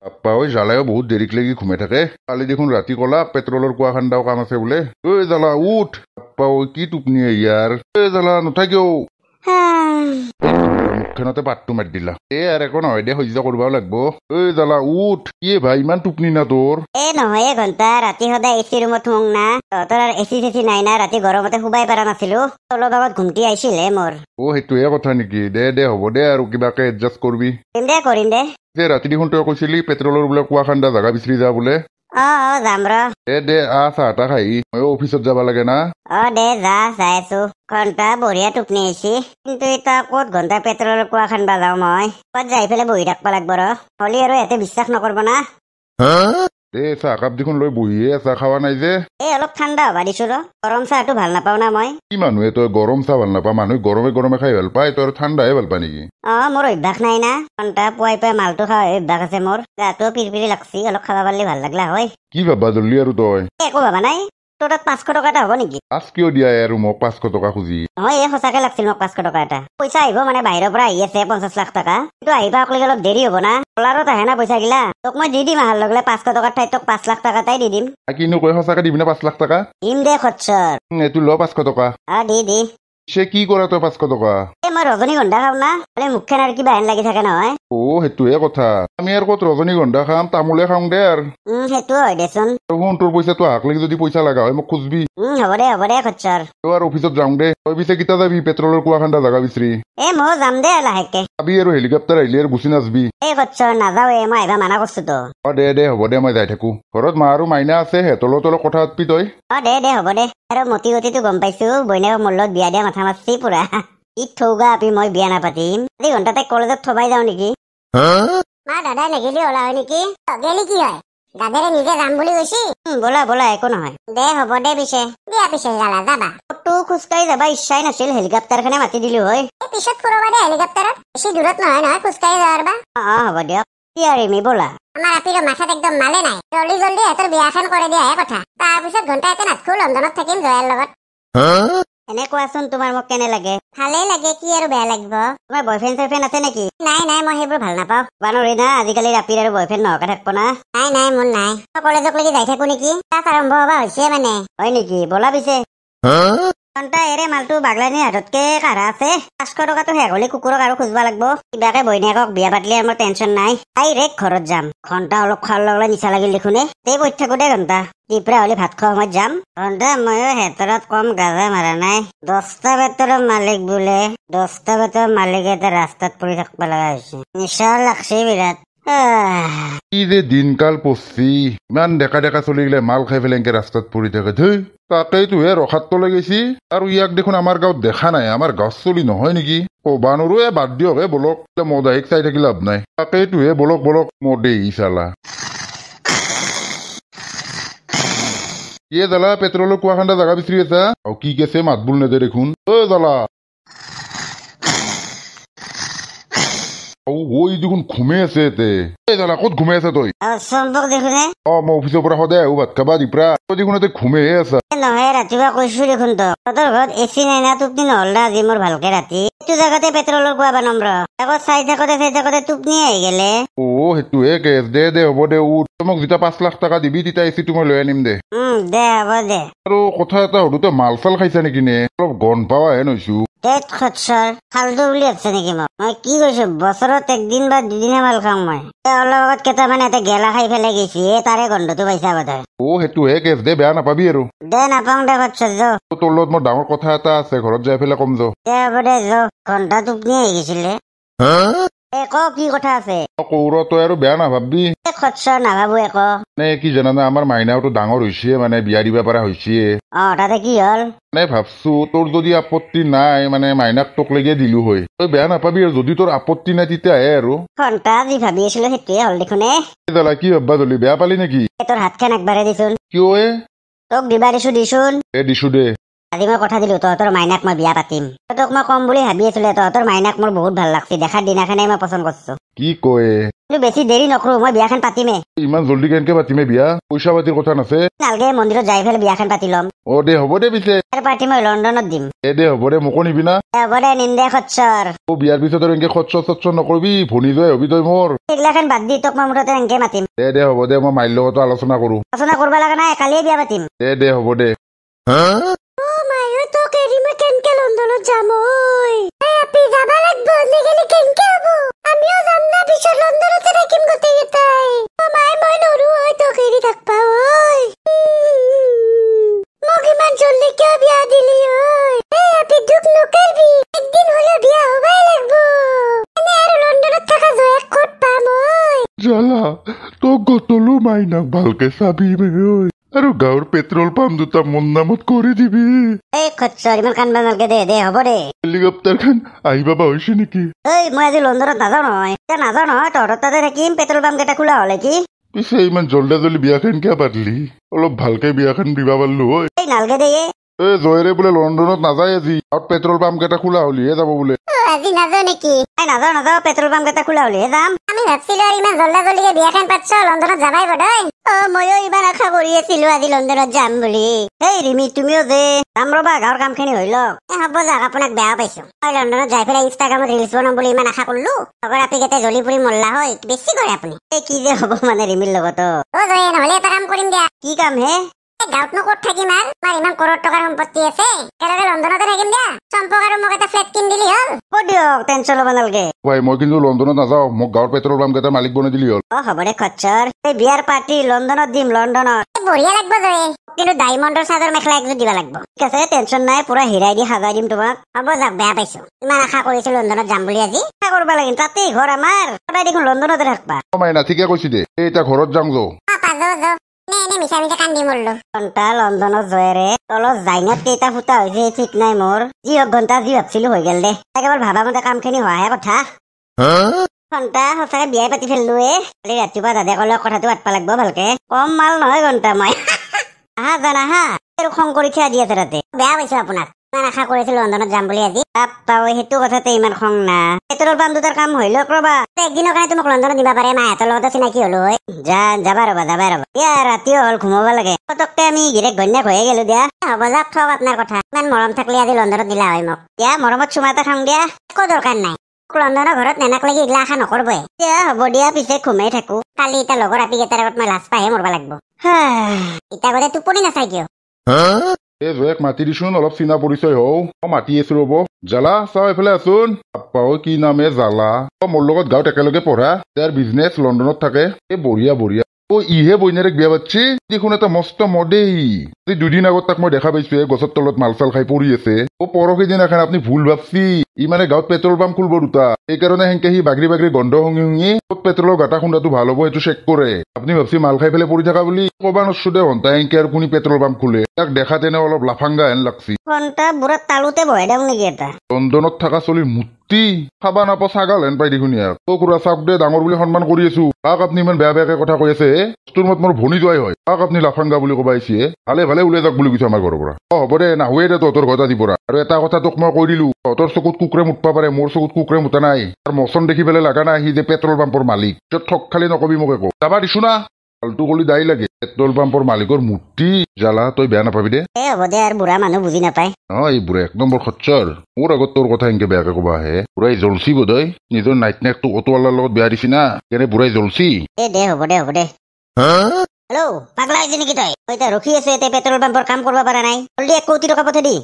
আপা ওই জ্বালায়ও বহুত দেরিক লাগি ঘুমে থাকে কালি দেখোন রাতি কলা পেট্রোলের কুয়া খান্দাও কাম আছে বলে ওই জ্বালা উঠ আপা ওই কি টুপনি ইয়ার ওই জ্বালা নুথাকিও মুখখানতে পাট্টু মার দিলা আর এখন হয় দে সহ্য করবাও লাগবো ওই জ্বালা উঠ কি ভাই ইমান টুপনি না তোর নহয় ঘন্টা ৰাতি সদায় এচি ৰুমত শুং না তহঁতৰ আৰু এচি চেচি নাই না ৰাতি গৰমতে শুবাই পাৰা নাছিলো তলৰ ভাগত ঘুমটি আহিছিলে মোৰ সেইটোহে কথা নেকি দে হ'ব দে আৰু কিবাকে এডজাষ্ট কৰবি কৰিম দে যে ৰাতি দেখোন তই কৈছিলি পেট্ৰলৰ বোলে কুৱা খান্দা জাগা বিচাৰি যা বোলে যাম ৰ দে চাহ তাহ খাই মই অফিচত যাব লাগে না দে যা যাই আছো ঘন্টা বঢ়িয়া টোপনি আহিছি কিন্তু এতিয়া ক'ত ঘন্টা পেট্ৰলৰ কুৱা খানবা যাওঁ মই ক'ত যাই পেলাই বহি থাকবা লাগব ৰ হলি আৰু ইয়াতে বিশ্বাস নকৰব না চাহ কাপ দেখোন লৈ বহিয়ে চাহ খাৱা নাই যে অলপ ঠাণ্ডা হবা দিছো ৰ গৰম চাহটো ভাল নাপাও না মই কি মানুহে তই গৰম চাহ ভাল নাপা মানুহে গৰমে গৰমে খাই ভাল পায় তই ঠাণ্ডাহে ভাল পা নেকি মোৰ অভ্যাস নাই না ঘন্টা পুৱাই মালটো খোৱা অভ্যাস আছে মোৰ গাটো পিৰপিৰি লাগছি অলপ খাব পাৰিলে ভাল লাগলা হয় কি ভাববা জল্দি আৰু তই একো ভাবা নাই তোৰ তাত 500 টকা এটা হ'ব নেকি পাঁচ কিয় দিয়া আৰু মোক 500 টকা খুজি সঁচাকে লাগছিল মোক 500 টকা এটা পইচা আহিব মানে বাহিৰৰ পৰা আহি আছে 50 লাখ টকা কিন্তু আহিবা অকলে অলপ দেৰি হ'ব না কলাৰত আহে না পইচা গিলা তোক মই দি দিম আহাৰ লগে 500 টকাৰ ঠাইত তোক 5 লাখ টকা এটাই দি দিম কিনো কৈ সঁচাকে দিবি না 5 লাখ টকা দিম দে খচ্চৰ এইটো ল 500 টকা দি সে কি কৰা তই 500 টকা মই ৰজনীগন্ধা খাম না মুখখন আৰু কিবা হেন লাগি থাকে নহয় সেইটোহে কথা আমি আৰু ক'ত ৰজনীগন্ধা খাম তামোলে খাম দে আৰু সেইটো হয় দেচোন শুন তোৰ পইচাটো হাক লাগি যদি পইচা লগা হয় মোক খুজবি হ'ব দে খচ্চৰ তই আৰু অফিচত যাওঁ দে তই পিছে কেতিয়া যাবি পেট্ৰলৰ কুৱা খান্দা জাগা বিচাৰি মই যাম দে লাহেকে যাবি আৰু হেলিকপ্টাৰ আহিলে আৰু গুচি নাযাবি খচ্চৰ নাযাওঁ মই আহিবা মানা কৰছো তো দে হ'ব দে মই যাই থাকো ঘৰত মা আৰু মাইনা আছে সিহঁতৰ লগত কথা পাতবি তই দে হ'ব দে আৰু মতি গতিটো গম পাইছো বইনাক মোৰ লগত বিয়া দিয়া মাথা মাৰছি পুৰা থৌগা আপি মই বিয়া নাপাতিম 2 ঘণ্টা তাইক কলেজত থবাই যাওঁ নেকি মা দাদাই নেগেলি ওলা হয় নেকি গেলি কি হয় দাদাৰে নিজে যাম বুলি কৈছি বলা একো নহয় দে হ'ব দে পিছে যালা যাবা তো খোজকাঢ়ি যাবা ইচ্ছাই নাছিল হেলিকপ্টাৰখনে মাতি দিলো হয় পিছত ফুৰাবা দে হেলিকপ্টাৰত বেছি দূৰত নহয় খোজকাঢ়ি যাৱাৰ বা হ'ব দিয়ক কি আৰিমি বলা আমাৰ আপিৰ মাথাত একদম মালে নাই জল্দি সিহঁতৰ বিয়াখন কৰি দিয়াহে কথা তাৰপিছত ঘণ্টা এটা নাথকো লণ্ডনত থাকিম জয়াৰ লগত এনে কোৱাচোন তোমাৰ মোক কেনে লাগে ভালেই লাগে কি আৰু বেয়া লাগিব তোমাৰ বয়ফ্ৰেণ্ড চয়ফ্ৰেণ্ড আছে নেকি নাই মই সেইবোৰ ভাল নাপাওঁ বানৰি না আজিকালি ৰাপিৰ আৰু বয়ফ্ৰেণ্ড নহকে থাকব না নাই মোৰ নাই কলেজক লাগি যাই থাকো নেকি ক্লাছ আৰম্ভ হবা হৈছে মানে হয় নেকি বলা পিছে ঘণ্টা এৰে মালটো বাগলানীৰ হাততকে কাঢ়া আছে 500 টকাটো শেষ হলে কুকুৰক আৰু খুজবা লাগব কিবাকে বইনীয়েকক বিয়া পাতিলে মোৰ টেনচন নাই ডাইৰেক্ট ঘৰত যাম ঘণ্টা অলপ খোৱাৰ লগে নিচা লাগিল দেখোনে বহি থাকো দে ঘণ্টা টিপৰা হলে ভাত খোৱা সময়ত যাম ঘণ্টা ময়ো হেতৰত কম গাজা মাৰা নাই 10টা বেতৰৰ মালিক বোলে 10টা বেতৰৰ মালিক এটা ৰাস্তাত পৰি থাকবা লগা হৈছে নিচা লাগছে বিৰাট কি যে দিনকাল পচছি ইমান ডেকা চলিগিলে মাল খাই পেলাই এনেকে ৰাস্তাত পৰি থাকে ধেই তাকেইটোহে ৰখাত তলে গৈছি আৰু ইয়াক দেখোন আমাৰ গাঁৱত দেখা নাই আমাৰ গাঁৱত চলি নহয় নেকি বানৰো বাদ দিয়ক বলক মদাহিক চাই থাকি লাভ নাই তাকেইটোহে বলক মদেই চালা জ্বালা পেট্ৰলৰ কুৱা খান্দা জাগা বিচাৰি আছা কি কেছে মাত বোল নেদে দেখোন জ্বালা ওই দেখোন ঘুমে আছে ক'ত ঘুমে আছে তই মই অফিচৰ পৰা সদায় আহো ভাত খাবা দিপৰা তই দেখোন ঘুমেহে আছা নহয় ৰাতিপুৱা কৈছো দেখোন তহঁতৰ ঘৰত এচি নাই না টোপনি নহল না আজি মোৰ ভালকে ৰাতি এইটো জাগাতে পেট্ৰলৰ কুৱা বানাম ৰ আকৌ চাই থাকোতে টোপনি আহি গেলে সেইটোহে কেছ দে হ'ব দে তই মোক যেতিয়া 5 লাখ টকা দিবি তেতিয়া এচিটো মই লৈ আনিম দে হ'ব দে আৰু কথা এটা সুধো তই মাল চাল খাইছা নেকি নে অলপ গন পাৱাহে নহৈছো ফালতু বুলি ভাবছে নেকি মই কি কৈছো বছৰত 1 দিন বা 2 দিনহে মাল খাওঁ মই অলপ আগত কেইটামানে এটা গেলা খাই পেলাই গৈছি তাৰে গন্ধটো পাইছা বোধহয় সেইটোহে কেছ দে বেয়া নাপাবি আৰু দে নাপাওঁ দে তোৰ লগত মোৰ ডাঙৰ কথা এটা আছে ঘৰত যাই পেলাই কম যাও হ'ব দে ঘণ্টা টোপনি আহি গৈছিলে কি কথা আছে কৌৰ তই আৰু বেয়া নাভাববি নাভাবো কি জানানে আমাৰ মাইনাওতো ডাঙৰ হৈছে মানে বিয়া দিবা পৰা হৈছে তাতে কি হল ভাবছো তোৰ যদি আপত্তি নাই মানে মাইনাক তোক লেগে দিলো হয় তই বেয়া নাপাবি আৰু যদি তোৰ আপত্তি নাই তেতিয়াহে আৰু ঘণ্টা যি ভাবি আছিলো সেইটোৱে হল দেখোনে কি ভাববা জলি বেয়া পালি নেকি তোৰ হাতখন একবাৰে দিছোন কিয় তোক দিবা দিছো দিছো দে আজি মই কথা দিলো তহঁতৰ মাইনাক মই বিয়া পাতিম তোক মই কম বুলি ভাবি আছিলো তহঁতৰ মাইনাক মোৰ বহুত ভাল লাগছে দেখাৰ দিনাখনে মই পচন্দ কৰছো কি কয় কিন্তু বেছি দেৰি নকৰো মই বিয়াখন পাতিমে ইমান জলদি কেনেকে পাতিমে বিয়া পইচা পাতিৰ কথা নাছে নালগে মন্দিৰত যাই ফেলে বিয়াখন পাতি ল'ম অ দে হ'ব দে পিছে তাৰ পাৰ্টি মই লণ্ডনত দিম দে হ'ব দে মোকো নিবি না হ'ব দে নিন্দে খচ্চৰ অ বিয়াৰ পিছত আৰু এনেকে খচ্চ চচ্চ নকৰিবি ভনী জয় হবি তই মোৰ এইগিলাখন বাদ দি তোক মই মুঠতে এনেকে মাতিম দে হ'ব দে মই মাইৰ লগতো আলোচনা কৰো আলোচনা কৰিব লগা নাই কালিয়ে বিয়া পাতিম দে হ'ব দে মায়ো তোক এৰি মই কেনকে লণ্ডনত যাম ঐ আপি যাবা লাগব নেগেলি কেনকে হ'ব আমিও যাম না পিছত লণ্ডনতে থাকিম গোটেইকেইটাই মাই মই নৰো ঐ তোক এৰি থাকবা ঐ মোক ইমান জলদি কিয় বিয়া দিলি ঐ আপি দুখ নকৰবি একদিন হলেও বিয়া হবাই লাগব এনে আৰু লণ্ডনত থাকা জয়াক ক'ত পাম ঐ জ্বালা তোক গতলো মাইনাক ভালকে চাবি ঐ আৰু গাঁৱৰ পেট্ৰল পাম্প দুটা মোৰ নামত কৰি দিবি এই খচ্চৰ ইমান কান্দবা নালগে দে হ'ব দে হেলিকপ্টাৰ খান আহি পাবা হৈছে নেকি এই মই আজি লণ্ডনত নাযাওঁ নহয় এতিয়া নাযাওঁ নহয় তহঁতৰ তাতে থাকিম পেট্ৰল পাম্প কেইটা খোলা হলে কি পিছে ইমান জল্দি বিয়াখন কিয় পাতিলি অলপ ভালকে বিয়াখন দিবা পাৰলো ঐ এই নালগে দে জয়েৰে বোলে লণ্ডনত নাযায় আজি আৰু পেট্ৰল পাম্প কেইটা খোলা হলিহে যাব বোলে আজি নাযাওঁ নেকি নাযাওঁ পেট্ৰল পাম্প কেইটা খোলা হলিহে যাম আমি ভাবছিলো আৰু ইমান জল্দিকে বিয়াখন পাতছ লণ্ডনত যাবাই বদাই ময়ো ইমান আশা কৰি আছিলো আজি লণ্ডনত যাম বুলি এই ৰিমি তুমিও যে যাম ৰবা গাঁৱৰ কামখিনি হৈ লওক হ'ব যাওক আপোনাক বেয়া পাইছো মই লণ্ডনত যাই পেলাই ইনষ্টাগ্ৰামত ৰিলছ বনাম বুলি ইমান আশা কৰিলো লগৰ আপি কেইটা জ্বলি পুৰি মল্লা হয় বেছি কৰে আপুনি এই কি যে হ'ব মানে ৰিমিৰ লগতো জয়ে নহলে এটা কাম কৰিম দিয়া কি কাম হে গাঁৱতনো ক'ত থাকিম আৰু আমাৰ ইমান কৰোৰ টকাৰ সম্পত্তি আছে একেলগে লণ্ডনতে থাকিম দিয়া চম্পক আৰু মোক এটা ফ্লেট কিন দিলি হ'ল হ'ব দিয়ক টেনচন ল'ব নালাগে ভাই মই কিন্তু লণ্ডনত নাযাওঁ মোক গাঁৱৰ পেট্ৰল পাম্প কেইটাৰ মালিক বনাই দিলি হ'ল হ'ব দে খচ্চৰ এই বিয়াৰ পাৰ্টি লণ্ডনত দিম লণ্ডনত বঢ়িয়া লাগব জয়ে কিন্তু ডায়মণ্ডৰ চাদৰ মেখেলা একযোৰ দিবা লাগব ঠিক আছে টেনচন নাই পুৰা হিৰাই দি সাজাই দিম তোমাক হ'ব যাওক বেয়া পাইছো ইমান আশা কৰিছো লণ্ডনত যাম বুলি আজি আশা কৰিব লাগিল তাতেই ঘৰ আমাৰ সদায় দেখোন লণ্ডনতে থাকবা মাইনা ঠিকে কৈছি দে এতিয়া ঘৰত যাওঁ ঘণ্টা লণ্ডনত জয়েৰে তলত জাইনত কেইটা ফুটা হৈছে ঠিক নাই মোৰ যি হওক ঘণ্টা যি ভাবছিলো হৈ গেল দে একেবাৰে ভাবা মতে কাম খিনি হোৱাহে কথা ঘণ্টা সঁচাকে বিয়াই পাতি ফেললো কালি ৰাতিপুৱা দাদাকৰ লগত কথাটো পাতবা লাগব ভালকে কম মাল নহয় ঘণ্টা মই আহা জানা হা আৰু খং কৰি থিয়া দি আছে তাতে বেয়া পাইছো আপোনাক ইমান আশা কৰিছিলো লণ্ডনত যাম বুলি আজি সেইটো কথাতে ইমান খং না পেট্ৰল পাম্প দুটাৰ কাম হৈ লওক ৰবা একদিনৰ কাৰণে তোমাক লণ্ডনত দিবা পাৰে মাহঁতৰ লগতে চিনাকি হলো যাবা ৰবা দিয়া ৰাতিও হল ঘুমাব লাগে পতককে আমি গিৰেক ঘৈণীয়েক হৈয়ে গেলো দিয়া হ'ব যাওক থক আপোনাৰ কথা ইমান মৰম থাকলে আজি লণ্ডনত দিলা হয় মোক দিয়া মৰমত চুমা এটা খাওঁ দিয়া একো দৰকাৰ নাই লণ্ডনৰ ঘৰত নেনাক লাগি এইগিলা আশা নকৰবই দিয়া হ'ব দিয়া পিছে ঘুমাই থাকো কালি এতিয়া লগৰ আপি কেইটাৰ আগত মই লাজ পাইহে মৰবা লাগব ইতা গলে টোপনি নাচাই কিয় জয়েক মাতি দিছোন অলপ চিনা পৰিচয় হও মাতি আছো ৰব জালা চাও এইফালে আছোন আপ্পাও কি নামে জালা মোৰ লগত গাঁৱত একেলগে পঢ়া তাৰ বিজনেছ লণ্ডনত থাকে বঢ়িয়া ইহে বইনাৰেক বিয়া পাতছি দেখোন এটা মস্ত মদেই দুদিন আগত তাক মই দেখা পাইছো গছৰ তলত মাল চাল খাই পৰি আছে পৰহি দিনাখন আপুনি ভুল ভাবছি ই মানে গাঁৱত পেট্ৰল পাম্প খুলব দুটা সেইকাৰণে সেনকে সি বাগৰি গন্ধ শুঙি ক'ত পেট্ৰলৰ গাঁটা খুন্দাটো ভাল হ'ব সেইটো চেক কৰে আপুনি ভাবছি মাল খাই পেলাই পৰি থকা বুলি কবা নছো দে ঘণ্টা সেনকে আৰু কোনি পেট্ৰল পাম্প খোলে তাক দেখা তেনে অলপ লাফাংগা হেন লাগছি ঘণ্টা বুঢ়া তালুতে বহাই দিওঁ নেকি এটা লণ্ডনত থকা চলিৰ মূৰ্তি খাবা নাপা ছাগাল হেন পাই দেখোন ইয়াক খুৰা চাওক দে ডাঙৰ বুলি সন্মান কৰি আছো তাক আপুনি ইমান বেয়াকে কথা কৈ আছে তোৰ মত মোৰ ভনী যোৱাই হয় তাক আপুনি লাফাংগা বুলি কবা আহিছে ভালে ওলাই যাওক বুলি কৈছে আমাৰ ঘৰৰ পৰা হ'ব দে নাহুৱে দে তহঁতৰ ঘৰত আজি পৰা আৰু এটা কথা তোক মই কৈ দিলো তহঁতৰ চকুত কুকুৰে মুতবা পাৰে মোৰ চকুত কুকুৰে মুতা নাই আৰু মচন দেখি পেলাই লগা নাই সি যে পেট্ৰল পাম্পৰ মালিক পিছত ঠক খালি নকবি মোক একো যাবা দিছো না ফাল্টু কলি দায় লাগে পেট্ৰল পাম্পৰ মালিকৰ মূৰ্তি জ্বালা তই বেয়া নাপাবি দে হ'ব দে আৰু বুঢ়া মানুহ বুজি নাপায় এই বুঢ়া এক নম্বৰ খচ্চৰ মোৰ আগত তোৰ কথা এনেকে বেয়াকে কবা আহে বুঢ়াই জ্বলছি বোধই নিজৰ নাইটনেকটো অটোৱালাৰ লগত বেয়া দিছি না কেনে বুঢ়াই জ্বলছি দে হ'ব দে হেল্ল' পাগলা হৈছে নেকি তই এতিয়া ৰখি আছো এতিয়া পেট্ৰল পাম্পৰ কাম কৰিব পৰা নাই জলদি 1 কোটি টকা পঠাই দি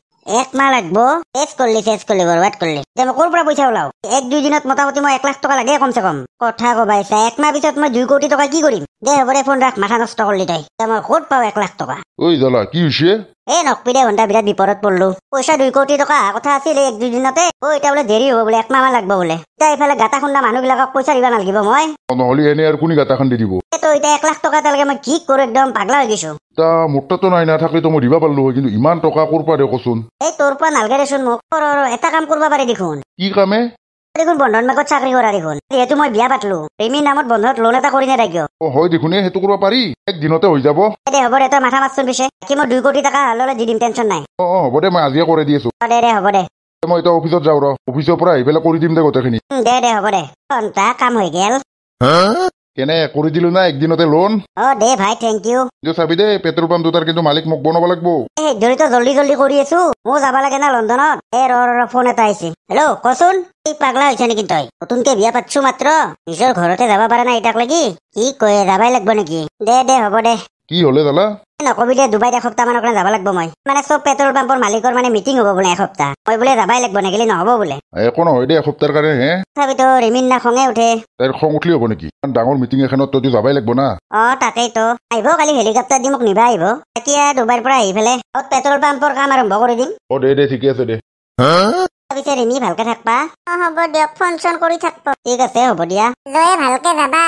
1 মাহ লাগব চেছ কৰিলি বৰবাদ কৰিলি এতিয়া মই ক'ৰ পৰা পইচা ওলাও 1-2 দিনত মোটামুটি মই 1 লাখ টকা লাগে কমচে কম কথা কবাইছা 1 মাহ পিছত মই 2 কোটি টকা কি কৰিম দে হ'ব দে ফোন ৰাখ মাথা নষ্ট কৰিলি তই এতিয়া মই ক'ত পাওঁ 1 লাখ টকা ঐ জ্বালা কি হৈছে নকবি দে ঘণ্টা বিৰাট বিপদত পড়লো পইচা 2 কোটি টকা কথা আছিল 1-2 দিনতে এতিয়া বোলে দেৰি হ'ব বোলে 1 মাহ মান লাগব বোলে এতিয়া এইফালে গাঁটা খুন্দা মানুহবিলাকক পইচা দিব নালাগিব মই নহ'লে এনে আৰু কোনি গাঁটাখন দি দিব এতিয়া 1 লাখ টকা এতিয়ালৈকে মই কি কৰো একদম পাগলা হৈ গৈছো মোৰ তাতো নাই নাথাকিলেতো মই দিব পাৰলো হয় কিন্তু ইমান টকা ক'ৰ পৰা দে কচোন তোৰ পৰা নালগে দেচোন মোক এটা কাম কৰিব পাৰি দেখোন কি কামে দেখোন বন্ধন বেংকত চাকৰি কৰা দেখোন যিহেতু মই বিয়া পাতলো ৰিমিৰ নামত বন্ধনত লোন এটা কৰি নেদা কিয় হয় দেখোন সেইটো কৰিব পাৰি একদিনতে হৈ যাব দে হ'ব দে তই মাথা মাৰচোন পিছে কি মই 2 কোটি টকা হ'লে দি দিম টেনচন নাই হ'ব দে মই আজিয়ে কৰি দি আছো দে হ'ব দে মই এতিয়া অফিচত যাওঁ ৰ অফিচৰ পৰা আহি পেলাই কৰি দিম দে গোটেইখিনি দে হ'ব দে ঘণ্টা কাম হৈ গেল কেনে কৰি দিলো না একদিনতে লোন দে ভাই থেংক ইউ চাবি দে পেট্ৰল পাম্প দুটাৰ কিন্তু মালিক মোক বনাব লাগিব জড়িত জল্দি কৰি আছো মই যাব লাগে না লণ্ডনত ৰ ফোন এটা আহিছে হেল্ল' কচোন এই পাগলা হৈছে নেকি তই নতুনকে বিয়া পাতছো মাত্ৰ নিজৰ ঘৰতে যাব পাৰা নাই ইটাক লাগি কি কয় যাবাই লাগব নেকি দে হ'ব দে কি হলে দাদা নকবি দে ডুবাইত এসপ্তাহ মানৰ কাৰণে যাব লাগিব মই মানে চব পেট্ৰল পাম্পৰ মালিকৰ মানে মিটিং হ'ব বোলে এসপ্তাহ মই বোলে যাবাই লাগিব নেগিলে নহ'ব বোলে একো নহয় দে এসপ্তাহৰ কাৰণে হে তথাপিতো ৰিমিৰ না খঙে উঠে তাইৰ খং উঠলি হ'ব নেকি ডাঙৰ মিটিং এখনত তইতো যাবাই লাগিব না তাকেইতো আহিব কালি হেলিকপ্টাৰ দি মোক নিবা আহিব এতিয়া ডুবাইৰ পৰা আহি পেলাই পেট্ৰল পাম্পৰ কাম আৰম্ভ কৰি দিম দে ঠিকে আছে দে পিছে ৰিমি ভালকে থাকবা হ'ব দিয়ক ফোন চোন কৰি থাকব ঠিক আছে হ'ব দিয়া জয়ে ভালকে যাবা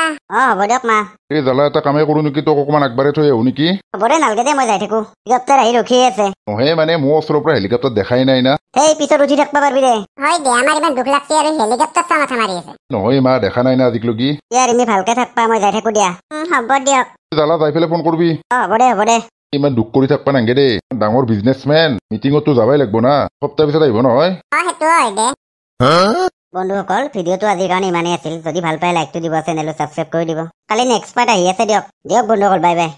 হ'ব দিয়ক মা এই জ্বালা এটা কামেই কৰো নেকি তোক অকমান আগবাঢ়াই থৈ আহো নেকি হ'ব দে নালগে দে মই যাই থাকো হেলিকপ্টাৰ আহি ৰখি আছে নহয় মানে মোৰ ওচৰৰ পৰা হেলিকপ্টাৰ দেখাই নাই না সেই পিছত উঠি থাকবা পাৰবি দে হয় দে আমাৰ ইমান দুখ লাগছে আৰু হেলিকপ্টাৰ চা মাথা মাৰি আছে নহয় মা দেখা নাই না আজিলৈকে ৰিমি ভালকে থাকবা মই যাই থাকো দিয়া হ'ব দিয়ক জ্বালা যাই পেলাই ফোন কৰবি হ'ব দে ইমান দুখ কৰি থাকবা নাংগে দেই ডাঙৰ বিজনেছমেন মিটিঙততো যাবাই লাগিব না সপ্তাহ পিছত আহিব নহয় সেইটো হয় দে বন্ধুসকল ভিডিঅ'টো আজিৰ কাৰণে ইমানেই আছিল যদি ভাল পায় লাইকটো দিব চেনেলটো ছাবস্ক্ৰাইব কৰি দিব কালি নেক্সট পাৰ্ট আহি আছে দিয়ক বন্ধুসকল বাই বাই